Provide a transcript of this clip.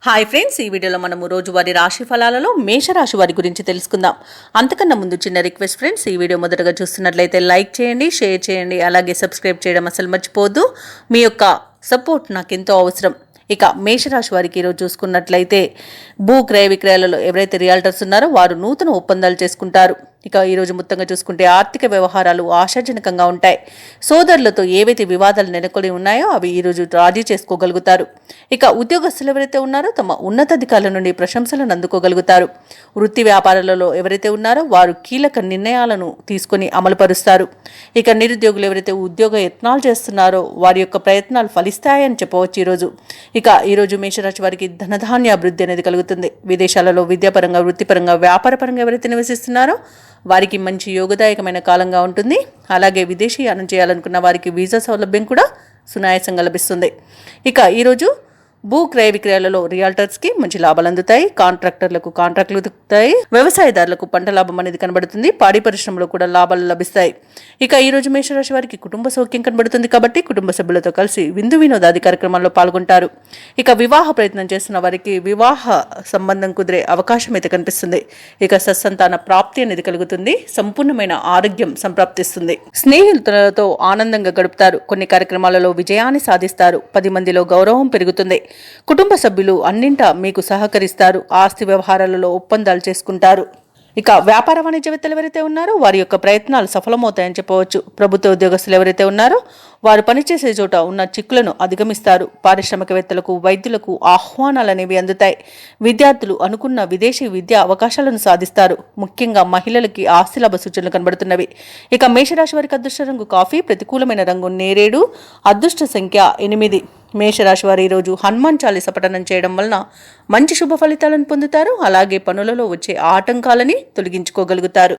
Hi friends, ఈ వీడియోలో మనము రోజువారీ రాశి ఫలాలలో మేషరాశి వారి గురించి తెలుసుకుందాం. అంతకన్నా ముందు చిన్న రిక్వెస్ట్ ఫ్రెండ్స్, ఈ వీడియో మొదటగా చూస్తున్నట్లయితే లైక్ చేయండి, షేర్ చేయండి, అలాగే సబ్స్క్రైబ్ చేయడం అసలు మర్చిపోవద్దు. మీ యొక్క సపోర్ట్ నాకు ఎంతో అవసరం. ఇక మేషరాశి వారికి ఈరోజు చూసుకున్నట్లయితే భూ క్రయ విక్రయాలలో ఎవరైతే రియాల్టర్స్ ఉన్నారో వారు నూతన ఒప్పందాలు చేసుకుంటారు. ఇక ఈరోజు మొత్తంగా చూసుకుంటే ఆర్థిక వ్యవహారాలు ఆశాజనకంగా ఉంటాయి. సోదరులతో ఏవైతే వివాదాలు నెలకొని ఉన్నాయో అవి ఈరోజు రాజీ చేసుకోగలుగుతారు. ఇక ఉద్యోగస్తులు ఎవరైతే ఉన్నారో తమ ఉన్నతాధికారుల నుండి ప్రశంసలను అందుకోగలుగుతారు. వృత్తి వ్యాపారాలలో ఎవరైతే ఉన్నారో వారు కీలక నిర్ణయాలను తీసుకొని అమలుపరుస్తారు. ఇక నిరుద్యోగులు ఎవరైతే ఉద్యోగ యత్నాలు చేస్తున్నారో వారి యొక్క ప్రయత్నాలు ఫలిస్తాయని చెప్పవచ్చు ఈరోజు. ఇక ఈరోజు మేషరాశి వారికి ధనధాన్య అభివృద్ధి అనేది కలుగుతుంది. విదేశాలలో విద్యాపరంగా, వృత్తిపరంగా, వ్యాపారపరంగా ఎవరైతే నివసిస్తున్నారో వారికి మంచి యోగదాయకమైన కాలంగా ఉంటుంది. అలాగే విదేశీయానం చేయాలనుకున్న వారికి వీసా సౌలభ్యం కూడా సునాయాసంగా లభిస్తుంది. ఇక ఈరోజు భూ క్రయ విక్రయాలలో రియాల్టర్స్కి మంచి లాభాలు అందుతాయి. కాంట్రాక్టర్లకు కాంట్రాక్టులు దొరుకుతాయి. వ్యవసాయదారులకు పంట లాభం అనేది కనబడుతుంది. పాడి పరిశ్రమలో కూడా లాభాలు లభిస్తాయి. ఇక ఈ రోజు మేషరాశి వారికి కుటుంబ సౌఖ్యం కనబడుతుంది కాబట్టి కుటుంబ సభ్యులతో కలిసి విందు వినోదాది కార్యక్రమాల్లో పాల్గొంటారు. ఇక వివాహ ప్రయత్నం చేస్తున్న వారికి వివాహ సంబంధం కుదిరే అవకాశం అయితే కనిపిస్తుంది. ఇక సత్సంతాన ప్రాప్తి అనేది కలుగుతుంది. సంపూర్ణమైన ఆరోగ్యం సంప్రాప్తిస్తుంది. స్నేహితులతో ఆనందంగా గడుపుతారు. కొన్ని కార్యక్రమాలలో విజయాన్ని సాధిస్తారు. 10 మందిలో గౌరవం పెరుగుతుంది. కుటుంబ సభ్యులు అన్నింటా మీకు సహకరిస్తారు. ఆస్తి వ్యవహారాలలో ఒప్పందాలు చేసుకుంటారు. ఇక వ్యాపార వాణిజ్యవేత్తలు ఎవరైతే ఉన్నారో వారి యొక్క ప్రయత్నాలు సఫలమవుతాయని చెప్పవచ్చు. ప్రభుత్వ ఉద్యోగస్తులు ఎవరైతే ఉన్నారో వారు పనిచేసే చోట ఉన్న చిక్కులను అధిగమిస్తారు. పారిశ్రామికవేత్తలకు, వైద్యులకు ఆహ్వానాలు అనేవి అందుతాయి. విద్యార్థులు అనుకున్న విదేశీ విద్యా అవకాశాలను సాధిస్తారు. ముఖ్యంగా మహిళలకి ఆస్తిలాభ సూచనలు కనబడుతున్నవి. ఇక మేషరాశి వారికి అదృష్ట రంగు కాఫీ, ప్రతికూలమైన రంగు నేరేడు, అదృష్ట సంఖ్య 8. మేషరాశి వారు ఈరోజు హనుమాన్ చాలీస పఠనం చేయడం వలన మంచి శుభ ఫలితాలను పొందుతారు. అలాగే పనులలో వచ్చే ఆటంకాలని తొలగించుకోగలుగుతారు.